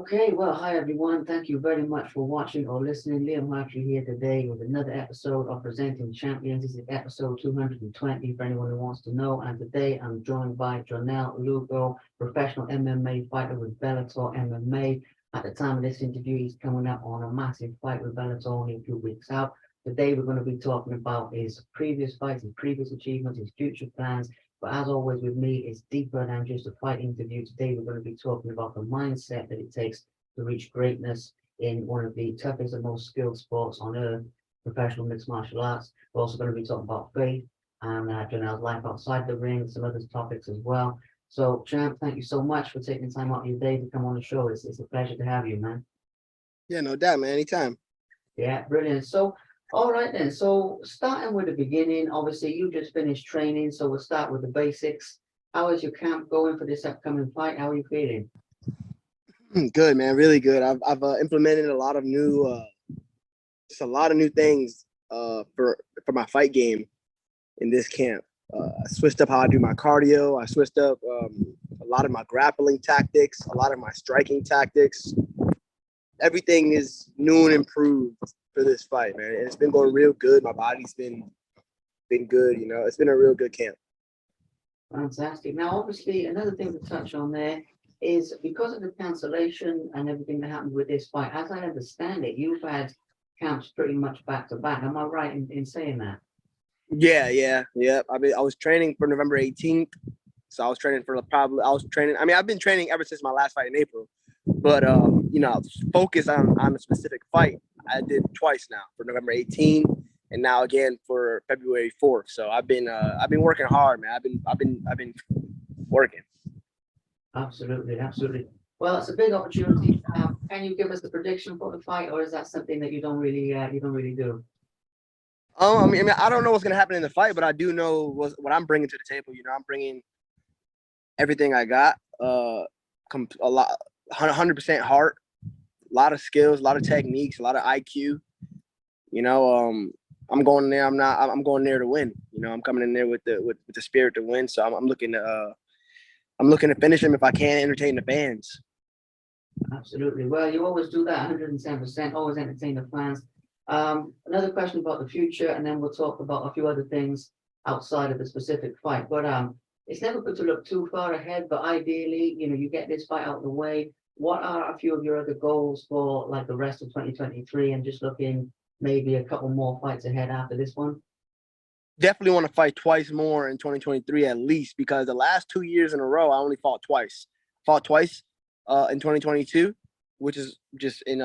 Okay, well, hi everyone. Thank you very much for watching or listening. Liam Hartley here today with another episode of Presenting Champions. This is episode 220 for anyone who wants to know. And today I'm joined by Jornel Lugo, professional MMA fighter with Bellator MMA. At the time of this interview, he's coming up on a massive fight with Bellator only a few weeks out. Today we're going to be talking about his previous fights, his previous achievements, his future plans. But as always with me, it's deeper than just a fight interview. Today we're going to be talking about the mindset that it takes to reach greatness in one of the toughest and most skilled sports on earth, professional mixed martial arts. We're also going to be talking about faith and Janelle's life outside the ring, some other topics as well. So, Champ, thank you so much for taking time out of your day to come on the show. It's a pleasure to have you, man. Yeah, no doubt, man. Anytime. Yeah, brilliant. So, all right then. So, starting with the beginning, obviously you just finished training, so we'll start with the basics. How is your camp going for this upcoming fight? How are you feeling? Good, man. Really good. I've implemented just a lot of new things for my fight game in this camp. I switched up how I do my cardio. I switched up a lot of my grappling tactics, a lot of my striking tactics. Everything is new and improved for this fight, man. And it's been going real good. My body's been good. It's been a real good camp. Fantastic. Now, obviously, another thing to touch on there is because of the cancellation and everything that happened with this fight, as I understand it, you've had camps pretty much back to back. Am I right in saying that? Yeah. I was training for November 18th, so I was training for probably. I was training. I mean, I've been training ever since my last fight in April, but focus on a specific fight. I did twice now for November 18th, and now again for February 4th. So I've been working hard, man. I've been working. Absolutely, absolutely. Well, it's a big opportunity. Can you give us the prediction for the fight, or is that something that you don't really do? I don't know what's gonna happen in the fight, but I do know what I'm bringing to the table. I'm bringing everything I got. A lot, 100% heart, a lot of skills, a lot of techniques, a lot of IQ. You know, I'm going there. I'm going there to win. I'm coming in there with the spirit to win. So I'm looking to finish him if I can entertain the fans. Absolutely. Well, you always do that 110%, always entertain the fans. Another question about the future, and then we'll talk about a few other things outside of the specific fight. But it's never good to look too far ahead, but ideally, you get this fight out of the way. What are a few of your other goals for like the rest of 2023 and just looking maybe a couple more fights ahead after this one? Definitely want to fight twice more in 2023 at least, because the last 2 years in a row I only fought twice. Fought twice in 2022, which is just in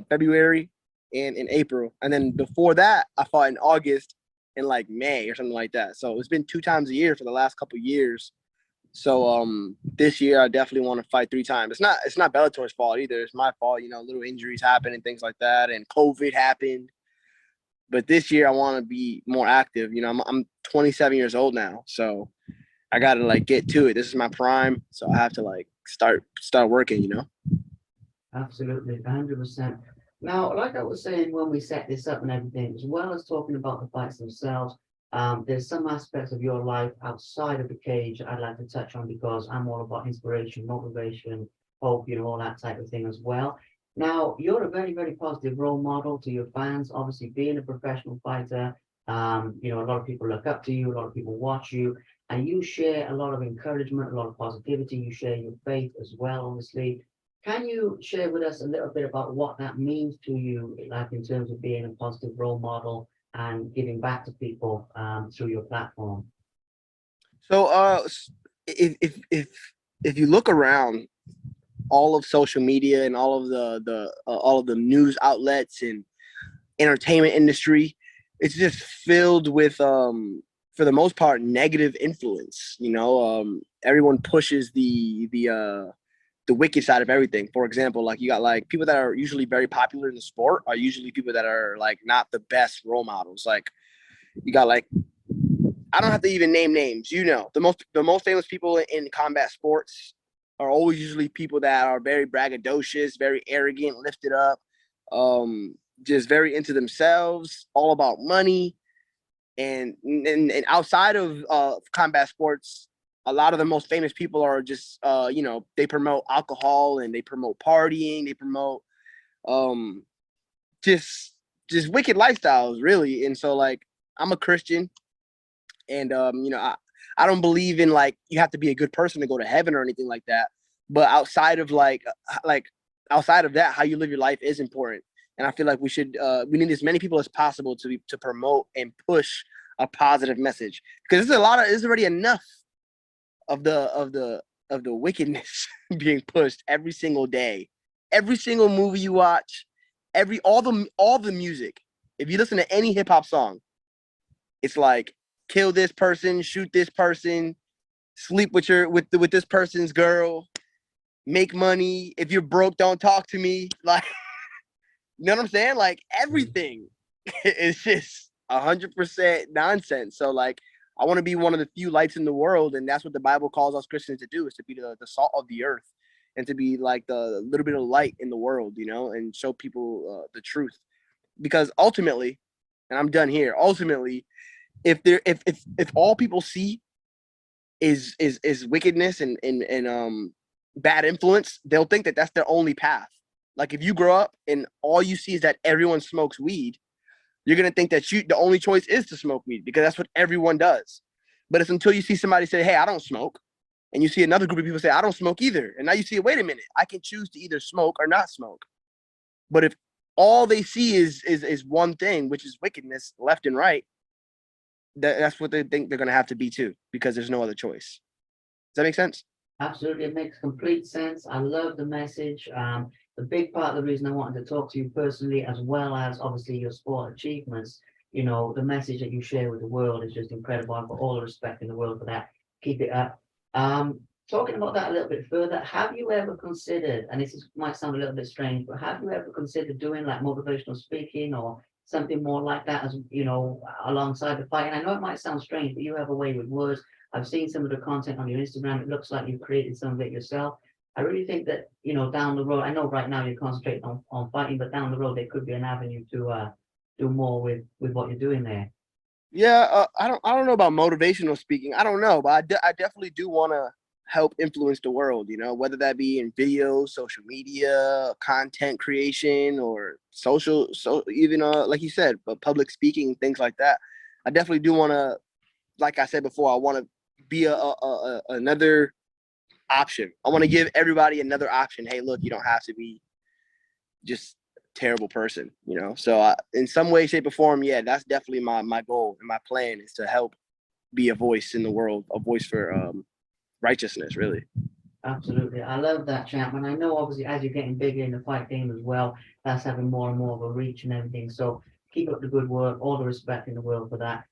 February and in April, and then before that I fought in August and like May or something like that. So it's been 2 times a year for the last couple of years. So this year I definitely want to fight 3 times. It's not Bellator's fault either. It's my fault. Little injuries happen and things like that, and COVID happened. But this year I want to be more active. I'm 27 years old now, so I got to like get to it. This is my prime, so I have to like start working. Absolutely, 100%. Now, like I was saying when we set this up and everything, as well as talking about the fights themselves, there's some aspects of your life outside of the cage I'd like to touch on because I'm all about inspiration, motivation, hope, all that type of thing as well. Now, you're a very, very positive role model to your fans. Obviously, being a professional fighter, a lot of people look up to you, a lot of people watch you, and you share a lot of encouragement, a lot of positivity. You share your faith as well, obviously. Can you share with us a little bit about what that means to you, like in terms of being a positive role model and giving back to people through your platform? So if you look around all of social media and all of the news outlets and entertainment industry, it's just filled with for the most part negative influence. Everyone pushes the wicked side of everything. For example, like you got like people that are usually very popular in the sport are usually people that are like not the best role models. Like you got like, I don't have to even name names. The most famous people in combat sports are always usually people that are very braggadocious, very arrogant, lifted up, just very into themselves, all about money. And outside of combat sports, a lot of the most famous people are just, they promote alcohol and they promote partying. They promote um, just wicked lifestyles, really. And so, like, I'm a Christian, and I don't believe in like you have to be a good person to go to heaven or anything like that. But outside of outside of that, how you live your life is important. And I feel like we need as many people as possible to promote and push a positive message, because there's already enough of the wickedness being pushed every single day, every single movie you watch, all the music. If you listen to any hip hop song, it's like kill this person, shoot this person, sleep with this person's girl, make money. If you're broke, don't talk to me. Like, you know what I'm saying? Like, everything is just 100% nonsense. So like, I want to be one of the few lights in the world, and that's what the Bible calls us Christians to do, is to be the salt of the earth, and to be like the little bit of light in the world, and show people the truth. Because ultimately, and I'm done here. Ultimately, if all people see is wickedness and bad influence, they'll think that that's their only path. Like, if you grow up and all you see is that everyone smokes weed, you're gonna think that the only choice is to smoke weed, because that's what everyone does. But it's until you see somebody say, "Hey, I don't smoke," and you see another group of people say, "I don't smoke either," and now you see, wait a minute, I can choose to either smoke or not smoke. But if all they see is one thing, which is wickedness left and right, that's what they think they're gonna have to be too, because there's no other choice. Does that make sense? Absolutely, it makes complete sense. I love the message. The big part of the reason I wanted to talk to you personally, as well as obviously your sport achievements, the message that you share with the world is just incredible. I've got all the respect in the world for that. Keep it up. Talking about that a little bit further, have you ever considered, and might sound a little bit strange, but have you ever considered doing like motivational speaking or something more like that, as alongside the fight? And I know it might sound strange, but you have a way with words. I've seen some of the content on your Instagram. It looks like you've created some of it yourself. I really think that, down the road, I know right now you're concentrating on fighting, but down the road, there could be an avenue to do more with what you're doing there. Yeah, I don't know about motivational speaking. I don't know, but I definitely do want to help influence the world. Whether that be in videos, social media, content creation, or even like you said, but public speaking, things like that. I definitely do want to, like I said before, I want to be another option. I want to give everybody another option. Hey, look, you don't have to be just terrible person. So in some way, shape, or form, yeah, that's definitely my goal and my plan, is to help be a voice in the world, a voice for righteousness, really. Absolutely. I love that, champ. And I know obviously as you're getting bigger in the fight game as well, that's having more and more of a reach and everything. So keep up the good work, all the respect in the world for that.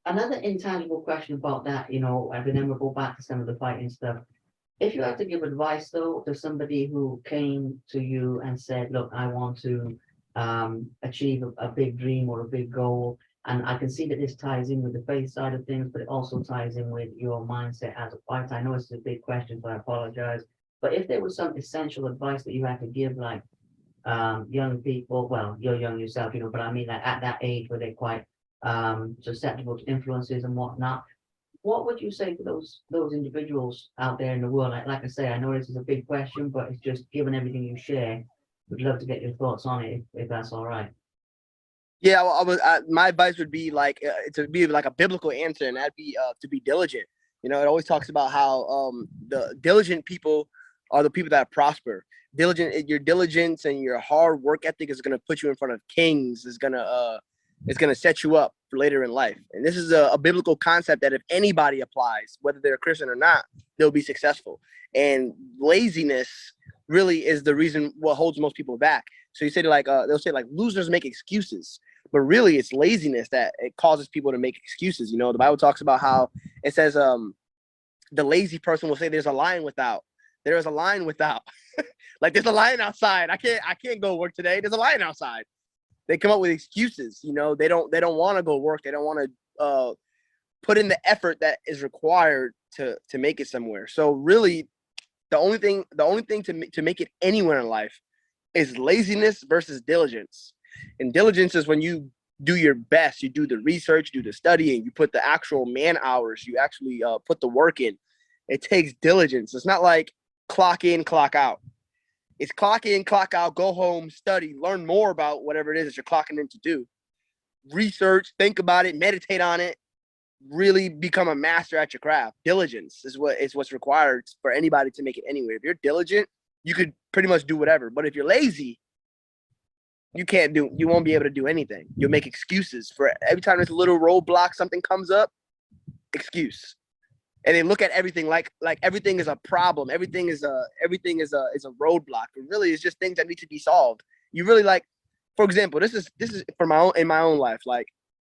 Another intangible question about that, and then we'll go back to some of the fighting stuff. If you had to give advice though to somebody who came to you and said, "Look, I want to achieve a big dream or a big goal," and I can see that this ties in with the faith side of things, but it also ties in with your mindset as a fighter. I know it's a big question, so I apologize. But if there was some essential advice that you had to give, like young people, well, you're young yourself, but I mean, like at that age where they're quite susceptible to influences and whatnot, what would you say to those individuals out there in the world? Like I say, I know this is a big question, but it's just given everything you share, we'd love to get your thoughts on it if that's all right. Yeah, well, my advice would be like to be like a biblical answer, and that'd be to be diligent. It always talks about how the diligent people are the people that prosper. Your diligence and your hard work ethic is going to put you in front of kings. It's gonna set you up for later in life. And this is a biblical concept that if anybody applies, whether they're a Christian or not, they'll be successful. And laziness really is the reason what holds most people back. So you say they'll say like losers make excuses, but really it's laziness that it causes people to make excuses. The Bible talks about how it says the lazy person will say there's a lion without. There is a lion without. Like, there's a lion outside. I can't go work today. There's a lion outside. They come up with excuses. They don't want to go work. They don't want to put in the effort that is required to make it somewhere. So really, the only thing to make it anywhere in life is laziness versus diligence. And diligence is when you do your best. You do the research, do the studying, you put the actual man hours, you actually put the work in. It takes diligence. It's not like clock in, clock out. It's clock in, clock out, go home, study, learn more about whatever it is that you're clocking in to do. Research, think about it, meditate on it, really become a master at your craft. Diligence is what's required for anybody to make it anywhere. If you're diligent, you could pretty much do whatever. But if you're lazy, you won't be able to do anything. You'll make excuses for every time there's a little roadblock, something comes up, excuse. And they look at everything like everything is a problem. Everything is a roadblock. But really, it's just things that need to be solved. You really like, for example, this is for in my own life. Like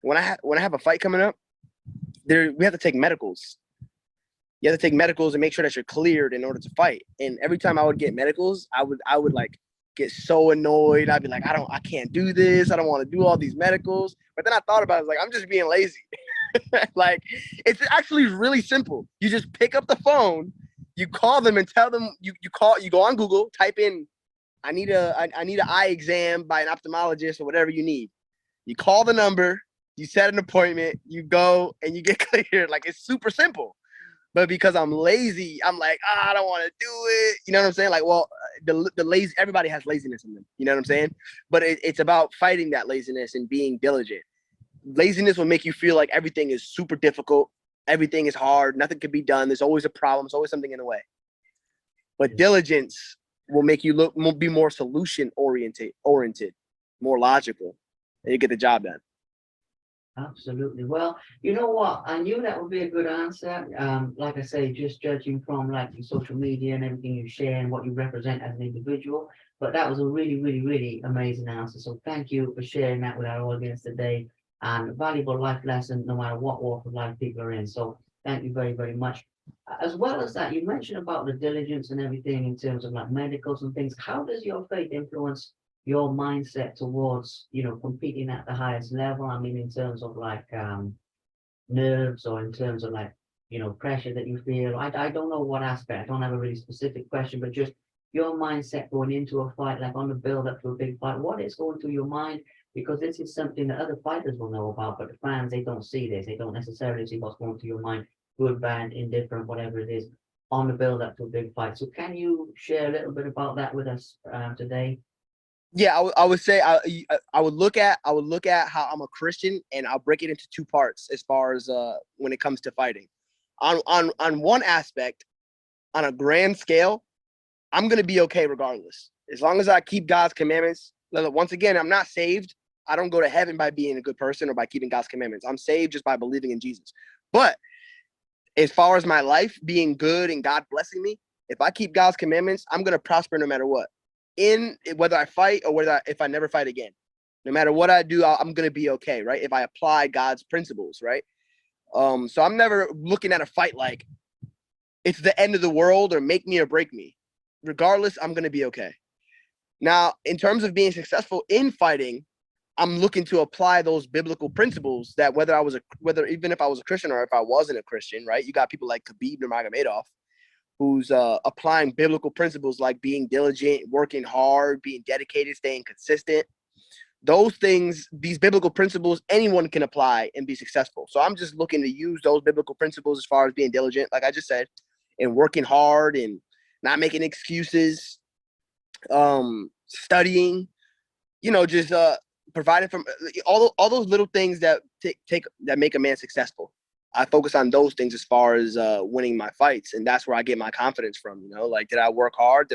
when I have a fight coming up, we have to take medicals. You have to take medicals and make sure that you're cleared in order to fight. And every time I would get medicals, I would like get so annoyed. I'd be like, I can't do this. I don't want to do all these medicals. But then I thought about it, I was like, I'm just being lazy. Like, it's actually really simple. You just pick up the phone, you call them and tell them you go on Google, type in, I need an eye exam by an ophthalmologist or whatever you need. You call the number, you set an appointment, you go and you get cleared. Like, it's super simple. But because I'm lazy, I'm like, I don't want to do it. You know what I'm saying? Like, well, the lazy, everybody has laziness in them. You know what I'm saying? But it's about fighting that laziness and being diligent. Laziness will make you feel like everything is super difficult. Everything is hard. Nothing can be done. There's always a problem. There's always something in the way. But diligence will make you be more solution oriented, more logical, and you get the job done. Absolutely. Well, you know what? I knew that would be a good answer. Like I say, just judging from like your social media and everything you share and what you represent as an individual. But that was a really, really, really amazing answer. So thank you for sharing that with our audience today. And a valuable life lesson, no matter what walk of life people are in. So thank you very, very much. As well as that, you mentioned about the diligence and everything in terms of like medicals and things. How does your faith influence your mindset towards, competing at the highest level? I mean, in terms of like nerves or in terms of like, pressure that you feel. I don't know what aspect. I don't have a really specific question, but just your mindset going into a fight, like on the build up to a big fight. What is going through your mind? Because this is something that other fighters will know about, but the fans, they don't see this. They don't necessarily see what's going through your mind, good, bad, indifferent, whatever it is, on the build up to a big fight. So can you share a little bit about that with us today? Yeah, I would say I would look at how I'm a Christian, and I'll break it into two parts as far as when it comes to fighting. On one aspect, on a grand scale, I'm gonna be okay regardless, as long as I keep God's commandments. Once again, I'm not saved. I don't go to heaven by being a good person or by keeping God's commandments. I'm saved just by believing in Jesus. But as far as my life being good and God blessing me, if I keep God's commandments, I'm gonna prosper no matter what. In whether I fight or if I never fight again, no matter what I do, I'm gonna be okay, right? If I apply God's principles, right? So I'm never looking at a fight like it's the end of the world or make me or break me. Regardless, I'm gonna be okay. Now, in terms of being successful in fighting, I'm looking to apply those biblical principles that whether even if I was a Christian or if I wasn't a Christian, right? You got people like Khabib Nurmagomedov, who's applying biblical principles like being diligent, working hard, being dedicated, staying consistent. Those things, these biblical principles, anyone can apply and be successful. So I'm just looking to use those biblical principles as far as being diligent, like I just said, and working hard and not making excuses, studying, just providing from all those little things that that make a man successful. I focus on those things as far as winning my fights, and that's where I get my confidence from. Like, did I work hard?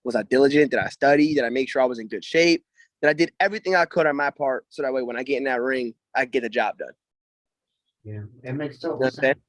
Was I diligent? Did I study? Did I make sure I was in good shape? That I did everything I could on my part, so that way when I get in that ring, I get the job done. Yeah, it makes total sense.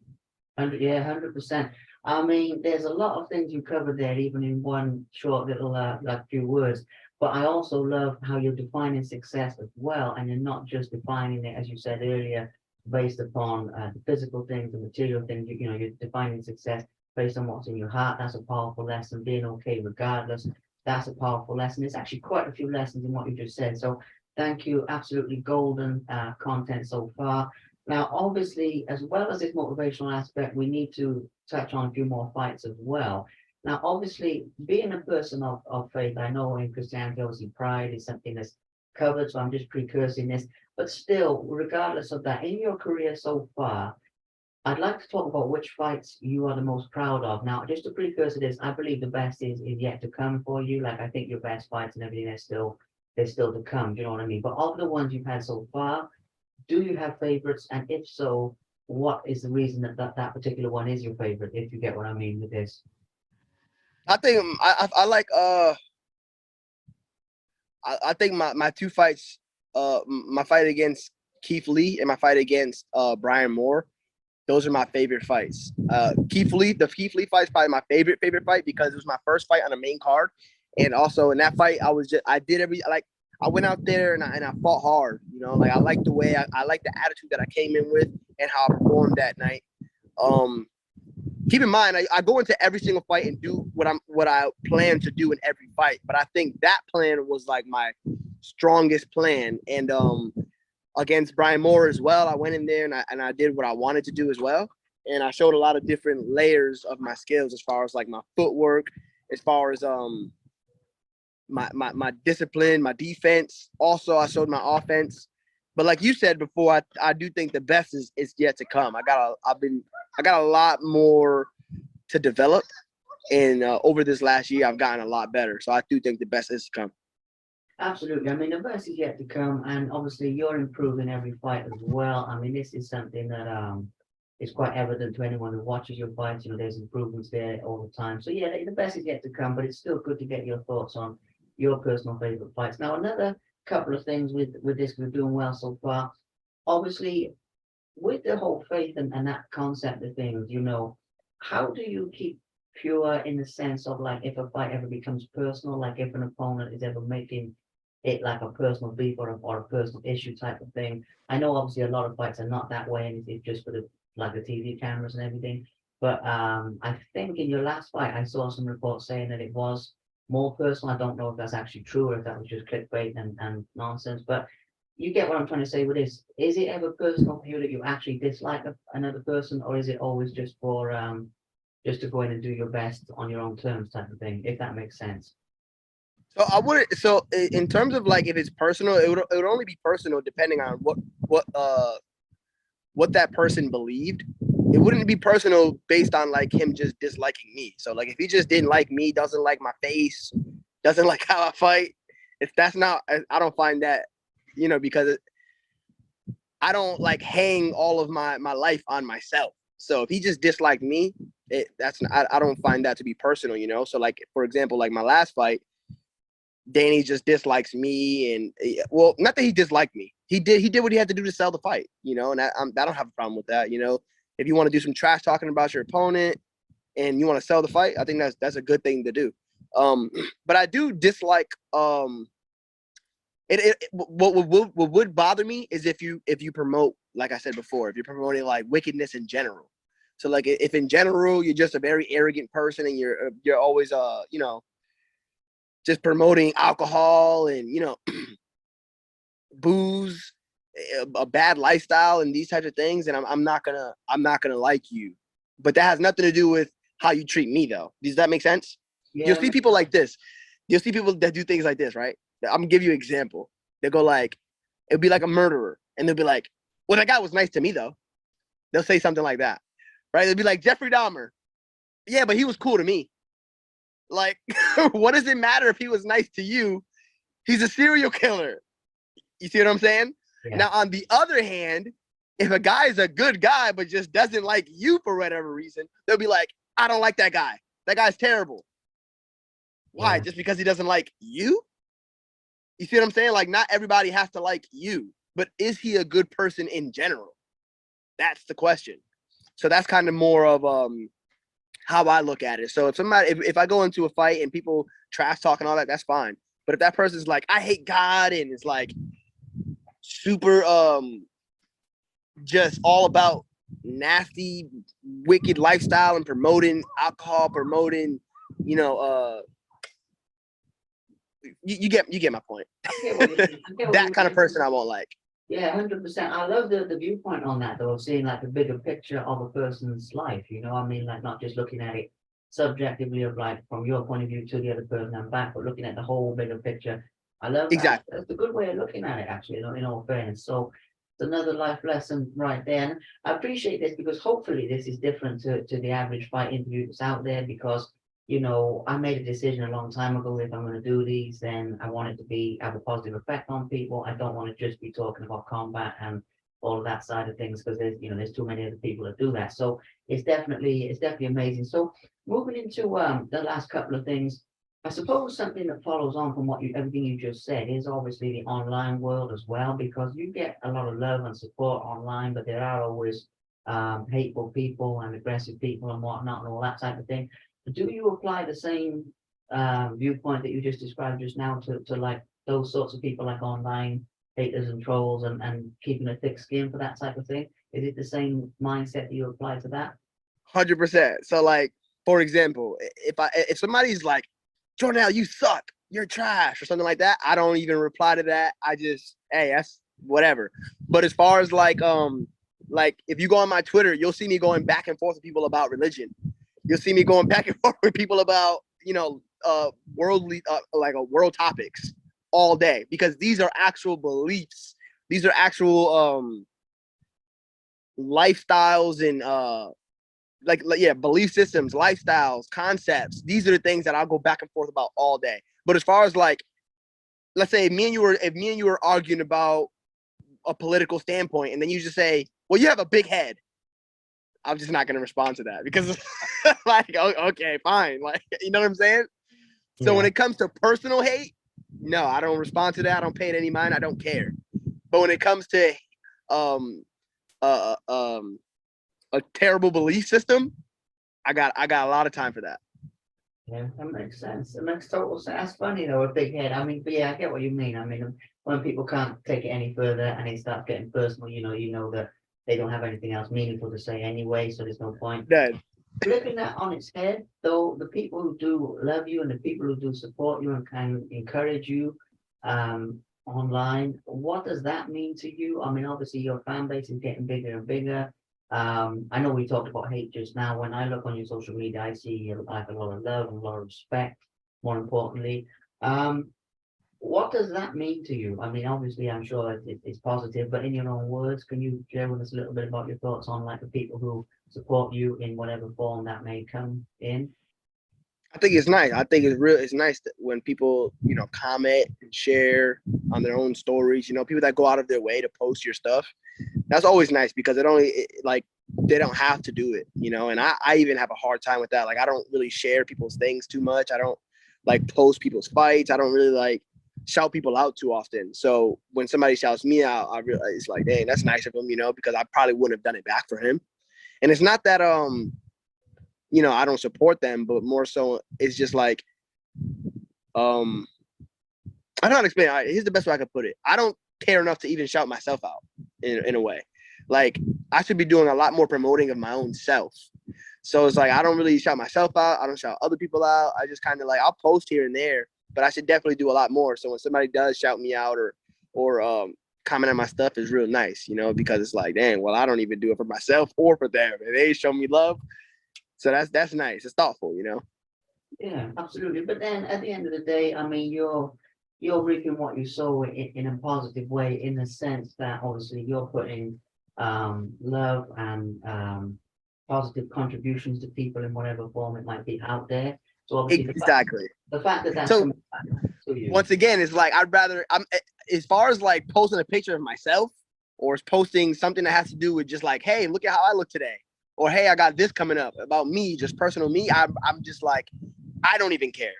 100%. I mean, there's a lot of things you covered there, even in one short little like few words. But I also love how you're defining success as well, and you're not just defining it, as you said earlier, based upon the physical things, the material things. You're defining success based on what's in your heart. That's a powerful lesson. Being okay regardless. That's a powerful lesson. There's actually quite a few lessons in what you just said. So thank you. Absolutely golden content so far. Now, obviously, as well as this motivational aspect, we need to touch on a few more fights as well. Now, obviously, being a person of faith, I know in Christianity, obviously, pride is something that's covered, so I'm just precursing this. But still, regardless of that, in your career so far, I'd like to talk about which fights you are the most proud of. Now, just to precursor this, I believe the best is yet to come for you. Like I think your best fights and everything they're still to come. Do you know what I mean? But of the ones you've had so far, do you have favorites? And if so, what is the reason that particular one is your favorite? If you get what I mean with this. I think I like I think my two fights, my fight against Keith Lee and my fight against Brian Moore, those are my favorite fights. The Keith Lee fight is probably my favorite fight because it was my first fight on the main card, and also in that fight I went out there and I fought hard. You know, like I like the way I like the attitude that I came in with and how I performed that night. Keep in mind, I go into every single fight and do what I plan to do in every fight. But I think that plan was like my strongest plan. And against Brian Moore as well, I went in there and I did what I wanted to do as well. And I showed a lot of different layers of my skills as far as like my footwork, as far as my discipline, my defense. Also, I showed my offense. But like you said before, I do think the best is yet to come. I got a lot more to develop, and over this last year, I've gotten a lot better. So I do think the best is to come. Absolutely. I mean, the best is yet to come, and obviously you're improving every fight as well. I mean, this is something that is quite evident to anyone who watches your fights. You know, there's improvements there all the time. So yeah, the best is yet to come, but it's still good to get your thoughts on your personal favorite fights. Now, another couple of things with this, we're doing well so far. Obviously, with the whole faith and that concept of things, you know, how do you keep pure in the sense of like if a fight ever becomes personal, like if an opponent is ever making it like a personal beef or a personal issue type of thing. I know obviously a lot of fights are not that way and it's just for the like the TV cameras and everything. But I think in your last fight I saw some reports saying that it was more personal. I don't know if that's actually true or if that was just clickbait and nonsense. But you get what I'm trying to say with this. Is it ever personal for you that you actually dislike another person, or is it always just to go in and do your best on your own terms type of thing, if that makes sense? So I wouldn't. So in terms of like if it's personal, it would only be personal depending on what that person believed. It wouldn't be personal based on like him just disliking me. So like if he just didn't like me, doesn't like my face, doesn't like how I fight, if that's not, I don't find that, you know, because I don't like hang all of my life on myself. So if he just disliked me, I don't find that to be personal, you know. So like for example, like my last fight, Danny just dislikes me, and well, not that he disliked me. He did what he had to do to sell the fight, you know, and I don't have a problem with that, you know. If you want to do some trash talking about your opponent and you want to sell the fight, I think that's a good thing to do. But I do dislike what would bother me is if you promote, like I said before, if you're promoting like wickedness in general. So like if in general you're just a very arrogant person and you're always you know, just promoting alcohol and, you know, booze, a bad lifestyle and these types of things, and I'm not gonna like you. But that has nothing to do with how you treat me though. Does that make sense? You'll Yeah, see people like this. You'll see people that do things like this, right? I'm gonna give you an example. They'll go like, it'll be like a murderer, and they'll be like, well, that guy was nice to me though. They'll say something like that, right? They'll be like Jeffrey Dahmer. Yeah, but he was cool to me. Like, what does it matter if he was nice to you? He's a serial killer. You see what I'm saying? yeah, Now, on the other hand, if a guy is a good guy but just doesn't like you for whatever reason, they'll be like, I don't like that guy. That guy's terrible. Why? yeah. Just because he doesn't like you? You see what I'm saying? Like, not everybody has to like you, but is he a good person in general? That's the question. So that's kind of more of how I look at it. So if I go into a fight and people trash talk and all that, that's fine. But if that person's like, I hate God, and it's like super just all about nasty, wicked lifestyle and promoting alcohol, promoting, you know, you get my point. I get what you mean. I get what That you kind of mean. person I won't like. Yeah, 100%. I love the viewpoint on that, though, of seeing like the bigger picture of a person's life. You know, I mean, like not just looking at it subjectively of like from your point of view to the other person and back, but looking at the whole bigger picture. I love that. Exactly. That's a good way of looking at it, actually, in all fairness. So it's another life lesson right there. And I appreciate this because hopefully this is different to the average fight interview that's out there because, I made a decision a long time ago. If I'm going to do these, then I want it to have a positive effect on people. I don't want to just be talking about combat and all of that side of things because there's too many other people that do that. So it's definitely amazing. So moving into the last couple of things, I suppose something that follows on from everything you just said is obviously the online world as well, because you get a lot of love and support online, but there are always hateful people and aggressive people and whatnot and all that type of thing. Do you apply the same viewpoint that you just described just now to like those sorts of people like online haters and trolls and keeping a thick skin for that type of thing? Is it the same mindset that you apply to that? 100%. So like, for example, if somebody's like, Jornel, you suck, you're trash, or something like that, I don't even reply to that. I just, hey, that's whatever. But as far as like if you go on my Twitter, you'll see me going back and forth with people about religion. You'll see me going back and forth with people about worldly world topics all day, because these are actual beliefs. These are actual lifestyles and belief systems, lifestyles, concepts. These are the things that I'll go back and forth about all day. But as far as like, let's say if me and you were arguing about a political standpoint, and then you just say, well, you have a big head, I'm just not going to respond to that because like, okay, fine. Like, you know what I'm saying? So when it comes to personal hate, no, I don't respond to that. I don't pay it any mind. I don't care. But when it comes to um uh, um a terrible belief system, I got a lot of time for that. Yeah, that makes sense. It makes total sense. That's funny though, a big head. I mean, but yeah, I get what you mean. I mean, when people can't take it any further and they start getting personal, you know that they don't have anything else meaningful to say anyway, so there's no point. Dead. Flipping that on its head, though, the people who do love you and the people who do support you and can encourage you online, what does that mean to you? I mean, obviously your fan base is getting bigger and bigger. I know we talked about hate just now. When I look on your social media, I see like a lot of love and a lot of respect, more importantly. What does that mean to you? I mean, obviously, I'm sure it's positive, but in your own words, can you share with us a little bit about your thoughts on like the people who support you in whatever form that may come in? I think it's nice. I think it's nice that when people, comment and share on their own stories, people that go out of their way to post your stuff. That's always nice because like they don't have to do it, and I even have a hard time with that. Like, I don't really share people's things too much. I don't like post people's fights. I don't really like shout people out too often. So when somebody shouts me out, I realize it's like, dang, that's nice of him, because I probably wouldn't have done it back for him. And it's not that I don't support them, but more so it's just like I don't know how to explain it. Here's the best way I could put it. I don't care enough to even shout myself out in a way. Like, I should be doing a lot more promoting of my own self. So it's like I don't really shout myself out. I don't shout other people out. I just kind of like I'll post here and there, but I should definitely do a lot more. So when somebody does shout me out or comment on my stuff, is real nice, because it's like, dang, well, I don't even do it for myself or for them. And they show me love. So that's nice. It's thoughtful. Yeah, absolutely. But then at the end of the day, I mean, you're reaping what you sow in a positive way, in the sense that obviously you're putting love and positive contributions to people in whatever form it might be out there. So obviously Exactly. the fact that that's So coming back to you. once again, it's like I'm as far as like posting a picture of myself or posting something that has to do with just like, hey, look at how I look today, or hey, I got this coming up about me, just personal me. I'm just like, I don't even care.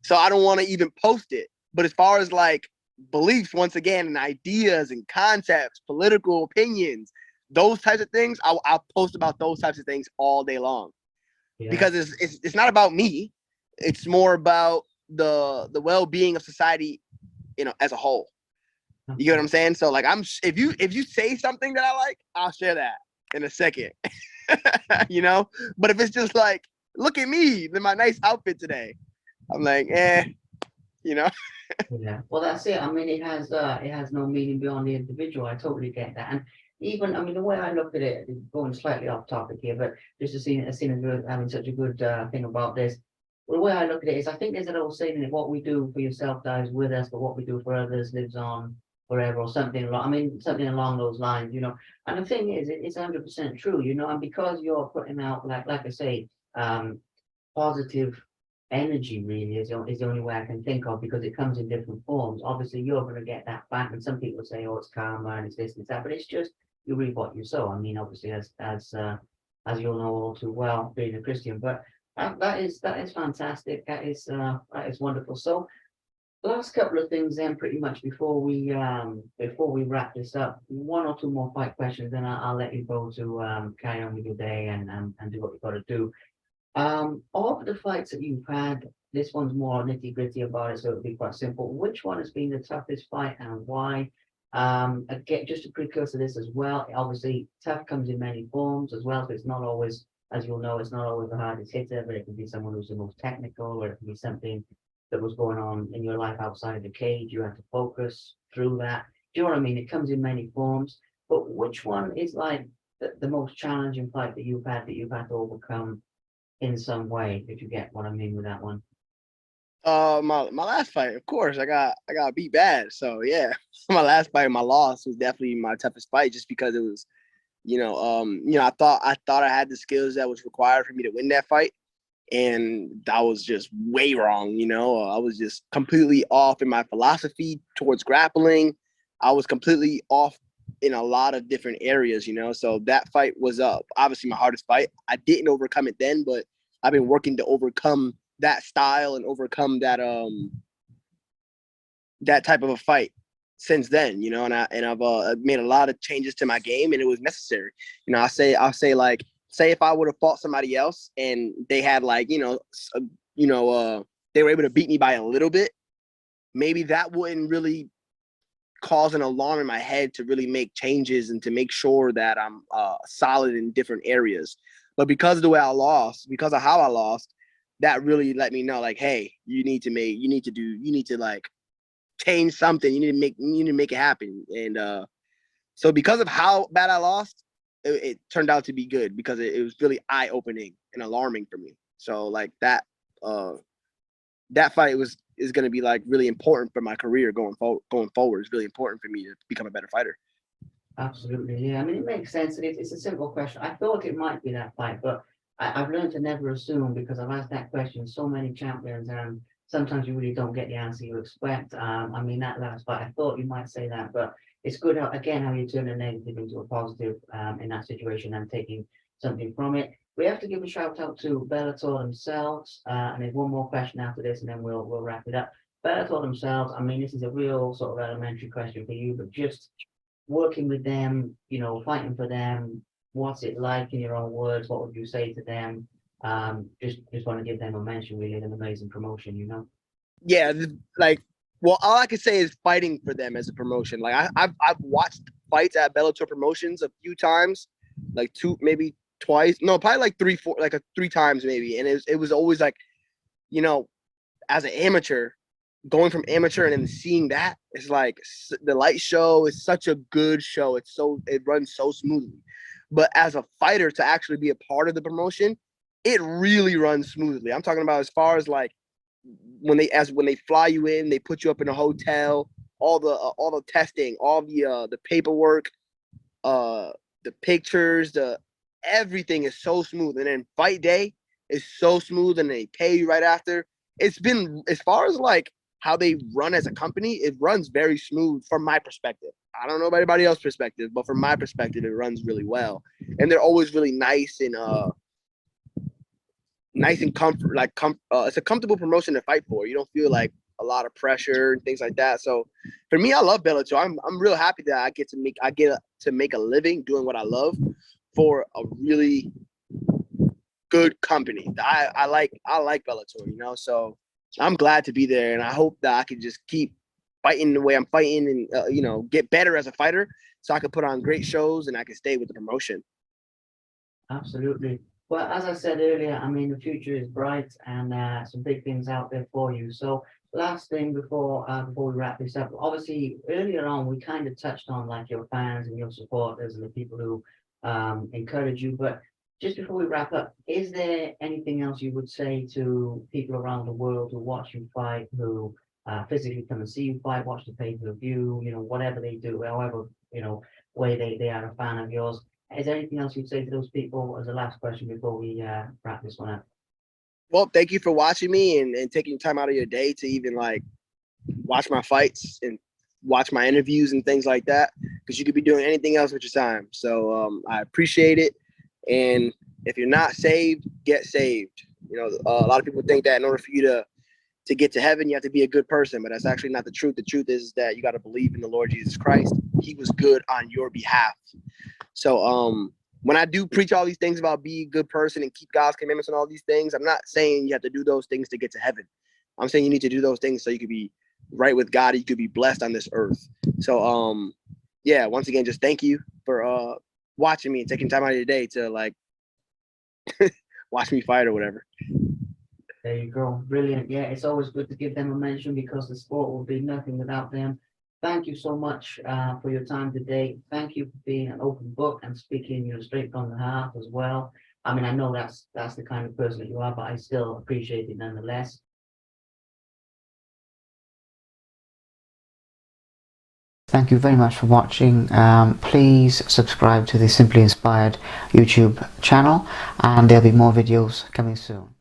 So I don't want to even post it. But as far as like beliefs, once again, and ideas and concepts, political opinions, those types of things, I'll post about those types of things all day long. Yeah. Because it's not about me. It's more about the well-being of society, as a whole. You get what I'm saying? So like, if you say something that I like, I'll share that in a second. But if it's just like, look at me in my nice outfit today, I'm like, Yeah, well, that's it. I mean, it has no meaning beyond the individual. I totally get that. And even, I mean, the way I look at it, going slightly off topic here, but just to see as good having such a good thing about this. Well, the way I look at it is, I think there's an old saying that what we do for yourself dies with us, but what we do for others lives on forever, or something. I mean, something along those lines, you know. And the thing is, it's 100% true, you know. And because you're putting out, like I say, positive energy, really is the only way I can think of, because it comes in different forms. Obviously, you're going to get that back, and some people say, "Oh, it's karma and it's this and it's that," but it's just you reap what you sow. I mean, obviously, as you'll know all too well, being a Christian, but that is fantastic. That is wonderful. So last couple of things then, pretty much before we wrap this up, one or two more fight questions, then I'll let you go to carry on with your day and do what you've got to do. Of the fights that you've had, this one's more nitty gritty about it, so it'll be quite simple. Which one has been the toughest fight and why? Again, just a precursor to this as well. Obviously, tough comes in many forms as well, so it's not always, as you'll know, it's not always the hardest hitter, but it can be someone who's the most technical, or it can be something that was going on in your life outside of the cage. You have to focus through that. Do you know what I mean? It comes in many forms, but which one is like the most challenging fight that you've had to overcome in some way, if you get what I mean with that one? My last fight, of course, I got beat bad. So yeah, my last fight, my loss was definitely my toughest fight, just because it was, I thought I had the skills that was required for me to win that fight, and that was just way wrong. I was just completely off in my philosophy towards grappling. I was completely off in a lot of different areas. So that fight was obviously my hardest fight. I didn't overcome it then, but I've been working to overcome that style and overcome that type of a fight since then, I've made a lot of changes to my game, and it was necessary. I'll say like, say if I would have fought somebody else and they had like, they were able to beat me by a little bit, maybe that wouldn't really cause an alarm in my head to really make changes and to make sure that I'm solid in different areas. But because of the way I lost, because of how I lost, that really let me know, like, hey, you need to like change something. You need to make it happen. And so because of how bad I lost, it turned out to be good, because it was really eye opening and alarming for me. So like that fight is going to be like really important for my career going forward. It's really important for me to become a better fighter. Absolutely, yeah. I mean, it makes sense. It's a simple question. I thought it might be that fight, but I've learned to never assume, because I've asked that question so many champions, and sometimes you really don't get the answer you expect. I mean, that last fight, I thought you might say that, but it's good how you turn a negative into a positive in that situation and taking something from it. We have to give a shout out to Bellator themselves, and there's one more question after this, and then we'll wrap it up. Bellator themselves. I mean, this is a real sort of elementary question for you, but just working with them, fighting for them, what's it like in your own words? What would you say to them? Just want to give them a mention, really, an amazing promotion. Yeah, like, well, all I can say is fighting for them as a promotion. Like I've watched fights at Bellator promotions a few times, like two, maybe twice. No, probably like three, four, like three times maybe. And it was always like, you know, as an amateur, going from amateur and then seeing that, it's like the light show is such a good show. It runs so smoothly. But as a fighter, to actually be a part of the promotion, it really runs smoothly. I'm talking about as far as like when they fly you in, they put you up in a hotel, all the testing, all the paperwork, uh, the pictures, the everything is so smooth. And then fight day is so smooth, and they pay you right after. It's been, as far as like how they run as a company, it runs very smooth from my perspective. I don't know about anybody else's perspective, but from my perspective, it runs really well. And they're always really nice and comfort, like it's a comfortable promotion to fight for. You don't feel like a lot of pressure and things like that. So for me, I love Bellator. I'm real happy that I get to make a living doing what I love for a really good company. I like Bellator. So I'm glad to be there, and I hope that I can just keep fighting the way I'm fighting, and get better as a fighter, so I can put on great shows and I can stay with the promotion. Absolutely. Well, as I said earlier, I mean, the future is bright, and some big things out there for you. So last thing before we wrap this up, obviously earlier on we kind of touched on like your fans and your supporters and the people who encourage you, but Just before we wrap up, is there anything else you would say to people around the world who watch you fight, who physically come and see you fight, watch the pay-per-view, whatever they do, however, way they are a fan of yours? Is there anything else you'd say to those people as a last question before we wrap this one up? Well, thank you for watching me and taking time out of your day to even like watch my fights and watch my interviews and things like that, because you could be doing anything else with your time. So I appreciate it. And if you're not saved, get saved. A lot of people think that in order for you to get to heaven, you have to be a good person, but that's actually not the truth. The truth is that you got to believe in the Lord Jesus Christ. He was good on your behalf. So when I do preach all these things about being a good person and keep God's commandments and all these things, I'm not saying you have to do those things to get to heaven. I'm saying you need to do those things so you could be right with God. You could be blessed on this earth. So yeah, once again, just thank you for watching me and taking time out of your day to like watch me fight or whatever. There you go. Brilliant. Yeah, it's always good to give them a mention because the sport will be nothing without them. Thank you so much for your time today. Thank you for being an open book and speaking, straight from the heart as well. I mean, I know that's the kind of person that you are, but I still appreciate it nonetheless. Thank you very much for watching. Please subscribe to the Simply Inspired YouTube channel, and there'll be more videos coming soon.